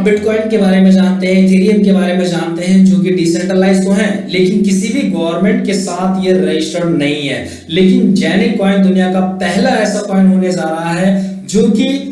हम बिटकॉइन के बारे में जानते हैं, इथेरियम के बारे में जानते हैं, जो कि डिसेंट्रलाइज तो हैं, लेकिन किसी भी गवर्नमेंट के साथ ये रजिस्टर्ड नहीं है। लेकिन जेनिक कॉइन दुनिया का पहला ऐसा कॉइन होने जा रहा है जो कि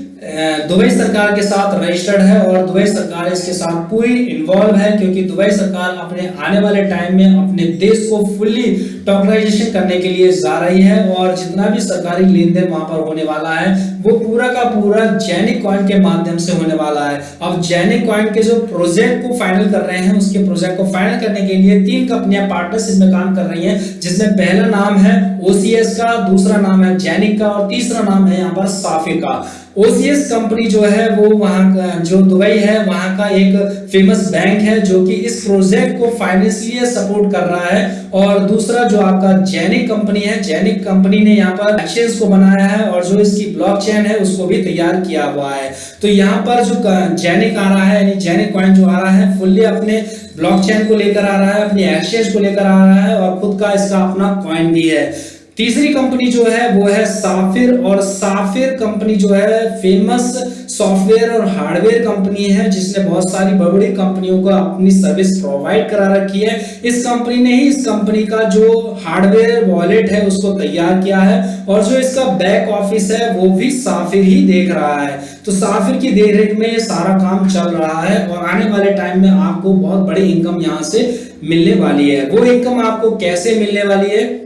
दुबई सरकार के साथ रजिस्टर्ड है और दुबई सरकार इसके साथ पूरी इन्वॉल्व है, क्योंकि दुबई सरकार अपने आने वाले टाइम में अपने देश को फुल्ली टोकनाइजेशन करने के लिए जा रही है और जितना भी सरकारी लेन देन वहां पर होने वाला है वो पूरा का पूरा जेनिक कॉइन के माध्यम से होने वाला है। अब जेनिक कॉइन के जो प्रोजेक्ट को फाइनल कर रहे हैं, उसके प्रोजेक्ट को फाइनल करने के लिए 3 कंपनियां पार्टनरशिप में काम कर रही हैं, जिसमें पहला नाम है ओसीएस का, दूसरा नाम है जेनिक का और तीसरा नाम है यहाँ पर साफिर का। ओसीएस कंपनी जो है वो वहां का जो दुबई है वहां का एक फेमस बैंक है जो कि इस प्रोजेक्ट को फाइनेंशियली सपोर्ट कर रहा है, और दूसरा जो आपका जेनिक कंपनी है, जेनिक कंपनी ने यहाँ पर एक्सचेंज को बनाया है और जो इसकी ब्लॉकचेन है उसको भी तैयार किया हुआ है। तो यहाँ पर जो जेनिक आ रहा है, यानी जेनिक कॉइन जो आ रहा है, फुल्ली अपने ब्लॉकचेन को लेकर आ रहा है, अपने एक्सचेंज को लेकर आ रहा है और खुद का इसका अपना कॉइन भी है। तीसरी कंपनी जो है वो है साफिर, और साफिर कंपनी जो है फेमस सॉफ्टवेयर और हार्डवेयर कंपनी है, जिसने बहुत सारी बड़ी-बड़ी कंपनियों को अपनी सर्विस प्रोवाइड करा रखी है। इस कंपनी ने ही इस कंपनी का जो हार्डवेयर वॉलेट है उसको तैयार किया है और जो इसका बैक ऑफिस है वो भी साफिर ही देख रहा है। तो साफिर की देखरेख में ये सारा काम चल रहा है और आने वाले टाइम में आपको बहुत बड़ी इनकम यहाँ से मिलने वाली है। वो इनकम आपको कैसे मिलने वाली है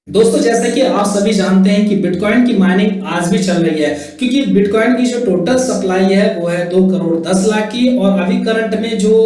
दोस्तों, जैसा कि आप सभी जानते हैं कि बिटकॉइन की माइनिंग आज भी चल रही है, क्योंकि बिटकॉइन की जो टोटल सप्लाई है वो है 2 करोड़ 10 लाख की, और अभी करंट में जो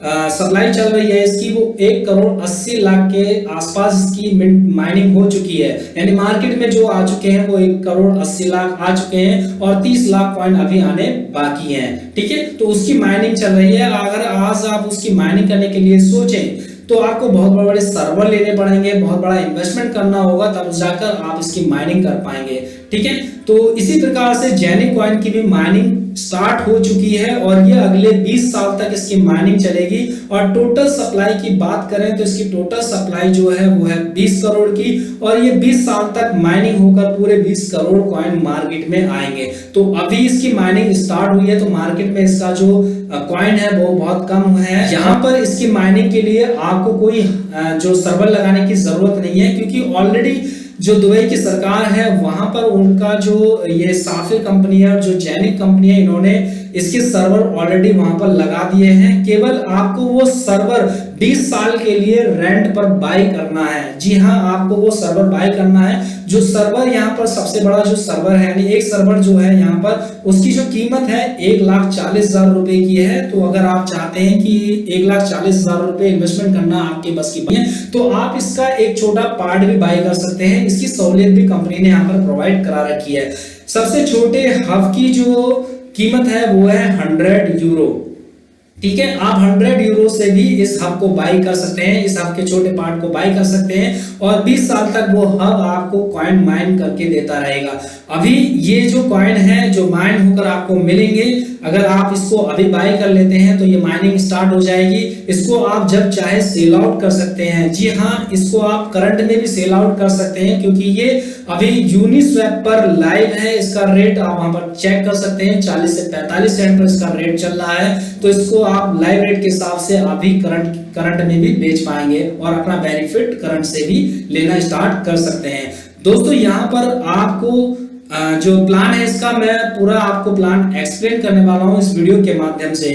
सप्लाई चल रही है इसकी वो 1 करोड़ 80 लाख के आसपास इसकी माइनिंग हो चुकी है। यानी मार्केट में जो आ चुके हैं वो 1 करोड़ 80 लाख आ चुके हैं और 30 लाख कॉइन अभी आने बाकी हैं। ठीक है, तो उसकी माइनिंग चल रही है। अगर आज आप उसकी माइनिंग करने के लिए सोचें तो आपको बहुत बड़े सर्वर लेने पड़ेंगे, बहुत बड़ा इन्वेस्टमेंट करना होगा, तब जाकर आप इसकी माइनिंग कर पाएंगे। ठीक है, तो इसी प्रकार से जेनिक कॉइन की भी माइनिंग स्टार्ट हो चुकी है और ये अगले 20 साल तक इसकी माइनिंग चलेगी। और टोटल सप्लाई की बात करें तो इसकी टोटल सप्लाई जो है वो है 20 करोड़ की, और ये 20 साल तक माइनिंग होकर पूरे 20 करोड़ कॉइन मार्केट में आएंगे। तो अभी इसकी माइनिंग स्टार्ट हुई है तो मार्केट में इसका जो कॉइन है वो बहुत कम है। यहाँ पर इसकी माइनिंग के लिए आपको कोई जो सर्वर लगाने की जरूरत नहीं है, क्योंकि ऑलरेडी जो दुबई की सरकार है वहां पर उनका जो ये साफिर कंपनी है और जो जेनिक कंपनी है, इन्होंने इसके सर्वर ऑलरेडी वहां पर लगा दिए हैं। केवल आपको वो सर्वर 20 साल के लिए रेंट पर बाय करना है। जी हाँ, आपको वो सर्वर बाय करना है। जो सर्वर यहाँ पर सबसे बड़ा जो सर्वर है, यानी एक सर्वर जो है यहाँ पर उसकी जो कीमत है 1,40,000 रुपए की है। तो अगर आप चाहते हैं कि 1,40,000 रुपए इन्वेस्टमेंट करना आपके बस की है तो आप इसका एक छोटा पार्ट भी बाय कर सकते हैं। इसकी सहूलियत भी कंपनी ने यहाँ पर प्रोवाइड करा रखी है। सबसे छोटे हब की जो कीमत है वो है 100 यूरो। ठीक है, आप 100 यूरो से भी इस हब को बाय कर सकते हैं, इस हब के छोटे पार्ट को बाय कर सकते हैं और 20 साल तक वो हब आपको कॉइन माइन करके देता रहेगा। अभी ये जो कॉइन है जो माइन होकर आपको मिलेंगे, अगर आप इसको अभी बाय कर लेते हैं तो ये माइनिंग स्टार्ट हो जाएगी। इसको आप जब चाहे सेल आउट कर सकते हैं। जी हाँ, इसको आप करंट में भी सेल आउट कर सकते हैं, क्योंकि ये अभी यूनिस्वैप पर लाइव है। इसका रेट आप वहां पर चेक कर सकते हैं, 40 से 45 सेंट पर इसका रेट चल रहा है। तो इसको आप लाइव रेट के हिसाब से अभी करंट में भी बेच पाएंगे और अपना बेनिफिट करंट से भी लेना स्टार्ट कर सकते हैं। दोस्तों, यहाँ पर आपको जो प्लान है इसका मैं पूरा आपको प्लान एक्सप्लेन करने वाला हूँ इस वीडियो के माध्यम से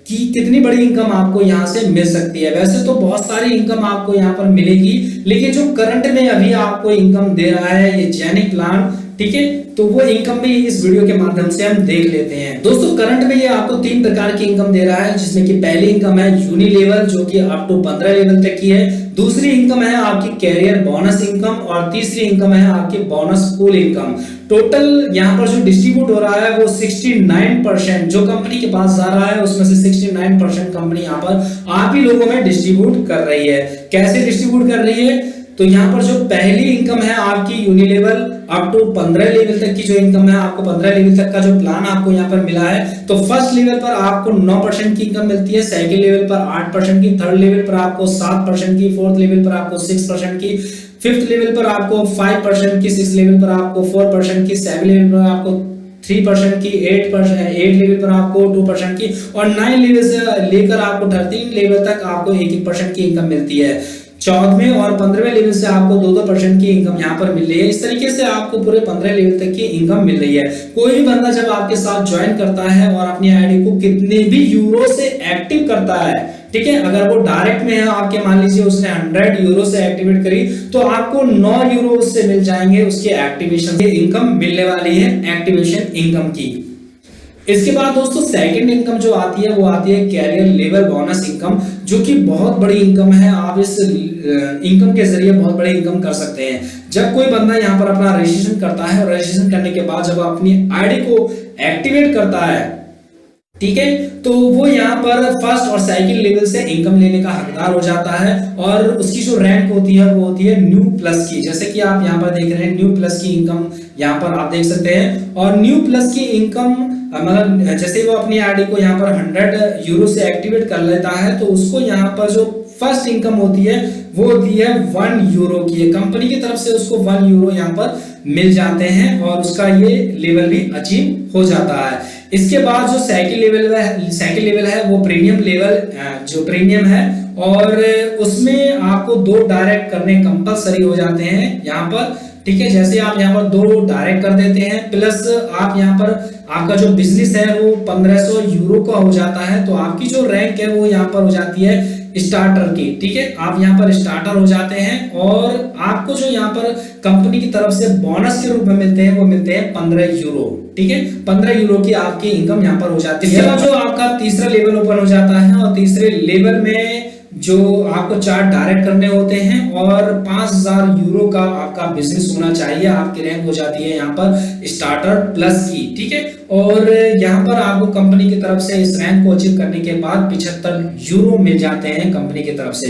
कि कितनी बड़ी इनकम आपको यहाँ से मिल सकती है। वैसे तो बहुत सारी इनकम आपको यहाँ पर मिलेगी, लेकिन जो करंट में अभी आपको इनकम दे रहा है ये जेनिक प्लान, ठीक है, तो वो इनकम भी इस वीडियो के माध्यम से हम देख लेते हैं। दोस्तों, करंट में ये आपको 3 प्रकार की इनकम दे रहा है, जिसमें कि पहली इनकम है यूनि लेवल जो कि अप टू 15 लेवल तक की है। दूसरी इनकम है आपकी कैरियर बोनस इनकम और तीसरी इनकम है आपकी बोनस पूल इनकम। टोटल यहाँ पर जो डिस्ट्रीब्यूट हो रहा है वो 69% जो कंपनी के पास जा रहा है उसमें से 69% कंपनी यहाँ पर आप ही लोगों में डिस्ट्रीब्यूट कर रही है। कैसे डिस्ट्रीब्यूट कर रही है? तो यहाँ पर जो पहली इनकम है आपकी यूनि लेवल अप टू 15 लेवल तक की जो इनकम है, आपको 15 लेवल तक का जो प्लान आपको यहाँ पर मिला है, तो फर्स्ट लेवल पर आपको 9% की इनकम मिलती है, सेकंड लेवल पर 8% की, थर्ड लेवल पर आपको 7% की, फोर्थ लेवल पर आपको 6% की, फिफ्थ लेवल पर आपको 5% की, सिक्स लेवल पर आपको 4% की, सेवन लेवल पर आपको 3% की, 8 लेवल पर आपको 2% की, और 9 लेवल से लेकर आपको 13 लेवल तक आपको 1% की इनकम मिलती है। 14वें और 15वें लेवल से आपको 2% की इनकम यहाँ पर मिल रही है। इस तरीके से आपको पूरे 15 लेवल तक की इनकम मिल रही है। कोई भी बंदा जब आपके साथ ज्वाइन करता है और अपनी आईडी को कितने भी यूरो से एक्टिव करता है, ठीक है, अगर वो डायरेक्ट में है, आपके मान लीजिए उसने 100 यूरो से एक्टिवेट करी, तो आपको 9 यूरो से मिल जाएंगे उसके एक्टिवेशन की इनकम मिलने वाली है, एक्टिवेशन इनकम की। इसके बाद दोस्तों सेकंड इनकम जो आती है वो आती है कैरियर लेवल बोनस इनकम, जो कि बहुत बड़ी इनकम है। आप इस इनकम के जरिए बहुत बड़ी इनकम कर सकते हैं। जब कोई बंदा यहाँ पर अपना रजिस्ट्रेशन करता है और रजिस्ट्रेशन करने के बाद जब अपनी आईडी को एक्टिवेट करता है, ठीक है, तो वो यहाँ पर फर्स्ट और सेकंड लेवल से इनकम लेने का हकदार हो जाता है। और उसकी जो रैंक होती है वो होती है न्यू प्लस की। जैसे कि आप यहाँ पर देख रहे हैं न्यू प्लस की इनकम यहाँ पर आप देख सकते हैं। और न्यू प्लस की इनकम मतलब जैसे वो अपनी आईडी को यहाँ पर 100 यूरो से एक्टिवेट कर लेता है, तो उसको यहाँ पर जो फर्स्ट इनकम होती है वो होती है 1 यूरो की। कंपनी की तरफ से उसको 1 यूरो यहाँ पर मिल जाते हैं और उसका ये लेवल भी अचीव हो जाता है। इसके बाद जो सेकंड लेवल है वो प्रीमियम लेवल, जो प्रीमियम है, और उसमें आपको 2 डायरेक्ट करने कंपलसरी हो जाते हैं यहाँ पर, ठीक है। जैसे आप यहाँ पर 2 डायरेक्ट कर देते हैं, प्लस आप यहाँ पर आपका जो बिजनेस है वो 1500 यूरो का हो जाता है, तो आपकी जो रैंक है वो यहाँ पर हो जाती है स्टार्टर की, ठीक है। आप यहाँ पर स्टार्टर हो जाते हैं और आपको जो यहाँ पर कंपनी की तरफ से बोनस के रूप में मिलते हैं वो मिलते हैं 15 यूरो, ठीक है। 15 यूरो की आपकी इनकम यहाँ पर हो जाती है। इसके बाद जो आपका तीसरा लेवल ओपन हो जाता है और तीसरे लेवल में जो आपको 4 डायरेक्ट करने होते हैं और 5000 यूरो का आपका बिजनेस होना चाहिए। आपकी रैंक हो जाती है यहाँ पर स्टार्टर प्लस की, ठीक है। और यहाँ पर आपको कंपनी की तरफ से इस रैंक को अचीव करने के बाद 75 यूरो मिल जाते हैं कंपनी की तरफ से।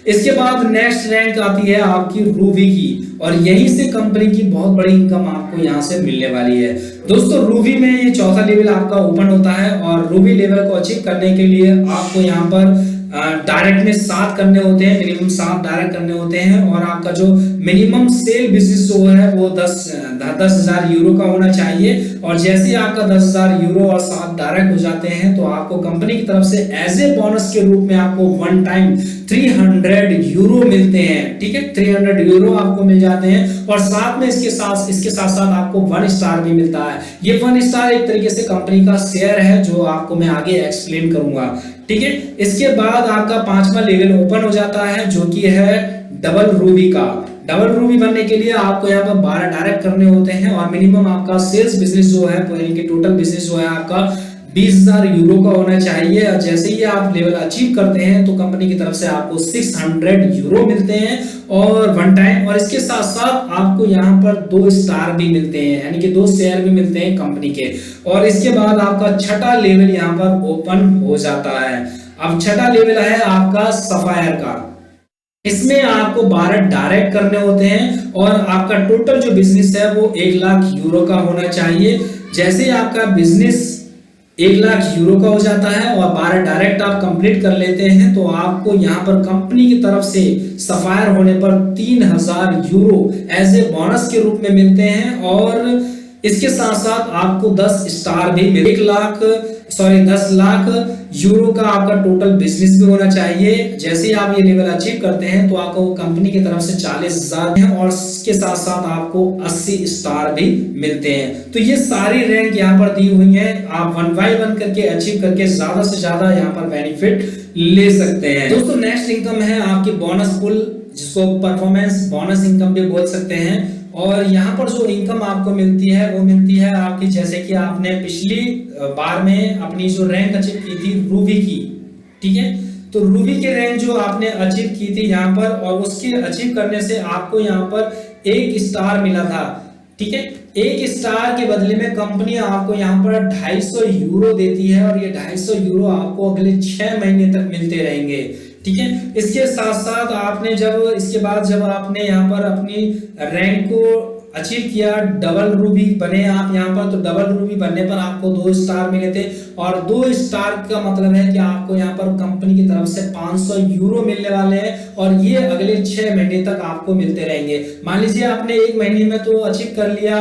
इसके बाद नेक्स्ट रैंक आती है आपकी रूबी की, और यहीं से कंपनी की बहुत बड़ी इनकम आपको यहाँ से मिलने वाली है। दोस्तों रूबी में ये चौथा लेवल आपका ओपन होता है और रूबी लेवल को अचीव करने के लिए आपको यहाँ पर डायरेक्ट में 7 करने होते हैं, मिनिमम 7 डायरेक्ट करने होते हैं। और आपका जो मिनिमम सेल बिजनेस जो है वो 10,000 यूरो का होना चाहिए। और जैसे ही आपका 10,000 यूरो और 7 डायरेक्ट हो जाते हैं तो आपको कंपनी की तरफ से एज ए बोनस के रूप में आपको 1 टाइम 300 यूरो मिलते हैं, ठीक है। 300 यूरो आपको मिल जाते हैं और साथ में इसके साथ साथ आपको 1 स्टार भी मिलता है। ये 1 स्टार एक तरीके से कंपनी का शेयर है, जो आपको मैं आगे एक्सप्लेन करूंगा, ठीक है। इसके बाद आपका 5वां लेवल ओपन हो जाता है, जो कि है डबल रूबी का। डबल रूबी बनने के लिए आपको यहाँ पर 12 डायरेक्ट करने होते हैं और मिनिमम आपका सेल्स बिजनेस जो है, यानी कि टोटल बिजनेस जो है आपका 20,000 यूरो का होना चाहिए। और जैसे ही आप लेवल अचीव करते हैं तो कंपनी की तरफ से आपको 600 यूरो मिलते हैं और 1 टाइम। और इसके साथ साथ आपको यहाँ पर 2 स्टार भी मिलते हैं, यानी कि 2 शेयर भी मिलते हैं कंपनी के। और इसके बाद आपका 6ठा लेवल यहाँ पर ओपन हो जाता है। अब 6ठा लेवल है आपका सफायर का। इसमें आपको 12 डायरेक्ट करने होते हैं और आपका टोटल जो बिजनेस है वो 1 लाख यूरो का होना चाहिए। जैसे ही आपका बिजनेस 1 लाख यूरो का हो जाता है और 12 डायरेक्ट आप कंप्लीट कर लेते हैं तो आपको यहाँ पर कंपनी की तरफ से सफायर होने पर 3000 यूरो एज ए बोनस के रूप में मिलते हैं। और इसके साथ साथ आपको 10 स्टार भी 10 लाख यूरो का आपका टोटल बिजनेस भी होना चाहिए। जैसे ही आप ये लेवल अचीव करते हैं तो आपको कंपनी की तरफ से 40,000 है और इसके साथ साथ आपको 80 स्टार भी मिलते हैं। तो ये सारी रैंक यहाँ पर दी हुई है। आप 1 बाय 1 करके अचीव करके ज्यादा से ज्यादा यहाँ पर बेनिफिट ले सकते हैं। दोस्तों नेक्स्ट इनकम है आपकी बोनस पुल, जिसको परफॉर्मेंस बोनस इनकम भी बोल सकते हैं। और यहाँ पर जो इनकम आपको मिलती है वो मिलती है आपकी, जैसे कि आपने पिछली बार में अपनी जो रैंक अचीव की थी रूबी की, ठीक है। तो रूबी की रैंक जो आपने अचीव की थी यहाँ पर, और उसके अचीव करने से आपको यहाँ पर 1 स्टार मिला था, ठीक है। 1 स्टार के बदले में कंपनी आपको यहाँ पर 250 यूरो देती है और ये 250 यूरो आपको अगले 6 महीने तक मिलते रहेंगे, ठीक है। इसके साथ साथ आपने इसके बाद जब आपने यहाँ पर अपनी रैंक को अचीव किया, डबल रूबी बने आप यहाँ पर, तो डबल रूबी बनने पर आपको 2 स्टार मिले थे। और 2 स्टार का मतलब है कि आपको यहाँ पर कंपनी की तरफ से 500 यूरो मिलने वाले हैं और ये अगले 6 महीने तक आपको मिलते रहेंगे। मान लीजिए आपने 1 महीने में तो अचीव कर लिया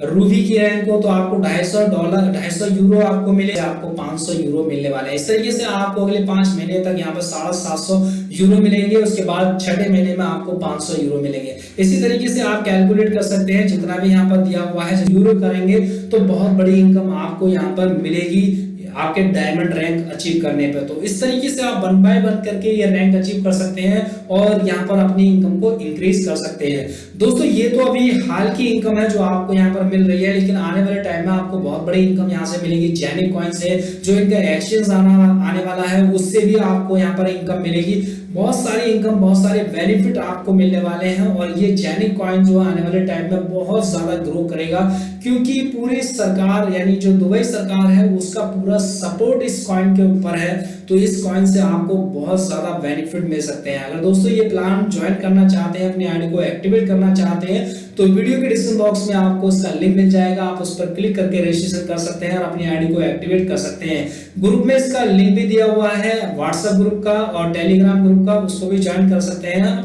रूबी की रैंक हो तो आपको $250 $250 आपको मिले, आपको €500 मिलने वाले हैं। इस तरीके से आपको अगले 5 महीने तक यहाँ पर €750 मिलेंगे। उसके बाद छठे महीने में आपको €500 मिलेंगे। इसी तरीके से आप कैलकुलेट कर सकते हैं, जितना भी यहाँ पर दिया हुआ है यूरो करेंगे तो बहुत बड़ी इनकम आपको यहाँ पर मिलेगी आपके डायमंड रैंक अचीव करने पे। तो इस तरीके से आप 1 बाय 1 करके ये रैंक अचीव कर सकते हैं और यहाँ पर अपनी इनकम को इंक्रीज कर सकते हैं। दोस्तों ये तो अभी हाल की इनकम है जो आपको यहाँ पर मिल रही है, लेकिन आने वाले टाइम में आपको बहुत बड़ी इनकम यहाँ से मिलेगी। जेनिक कॉइन से जो इनका एक्सचेंज आने वाला है उससे भी आपको यहाँ पर इनकम मिलेगी। बहुत सारी इनकम, बहुत सारे बेनिफिट आपको मिलने वाले हैं और ये जेनिक कॉइन जो आने वाले टाइम में बहुत ज्यादा ग्रो करेगा, क्योंकि पूरी सरकार यानी जो दुबई सरकार है उसका पूरा सपोर्ट इस कॉइन के ऊपर है। तो इस कॉइन से आपको बहुत ज्यादा बेनिफिट मिल सकते हैं। अगर दोस्तों ये प्लान ज्वाइन करना चाहते हैं, अपनी आईडी को एक्टिवेट करना चाहते हैं, तो वीडियो के डिस्क्रिप्शन बॉक्स में आपको इसका लिंक मिल जाएगा। आप उस पर क्लिक करके रजिस्ट्रेशन कर सकते हैं और अपनी आईडी को एक्टिवेट कर सकते हैं। ग्रुप में इसका लिंक भी दिया हुआ है, व्हाट्सएप ग्रुप का और टेलीग्राम ग्रुप का, उसको भी ज्वाइन कर सकते हैं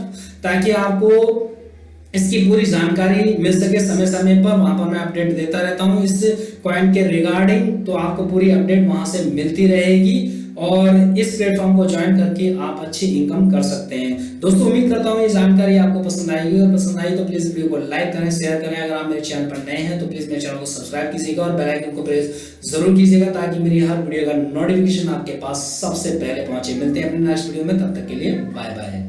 ताकि आपको इसकी पूरी जानकारी मिल सके समय समय पर। वहां पर मैं अपडेट देता रहता हूं इस कॉइन के रिगार्डिंग, तो आपको पूरी अपडेट वहां से मिलती रहेगी और इस प्लेटफॉर्म को ज्वाइन करके आप अच्छी इनकम कर सकते हैं। दोस्तों उम्मीद करता हूं ये जानकारी आपको पसंद आएगी, और पसंद आई तो प्लीज वीडियो को लाइक करें, शेयर करें। अगर आप मेरे चैनल पर नए हैं तो प्लीज मेरे चैनल को सब्सक्राइब कीजिएगा और बेल आइकन को प्रेस जरूर कीजिएगा ताकि मेरी हर वीडियो का नोटिफिकेशन आपके पास सबसे पहले पहुंचे। मिलते हैं अपने नेक्स्ट वीडियो में, तब तक के लिए बाय बाय।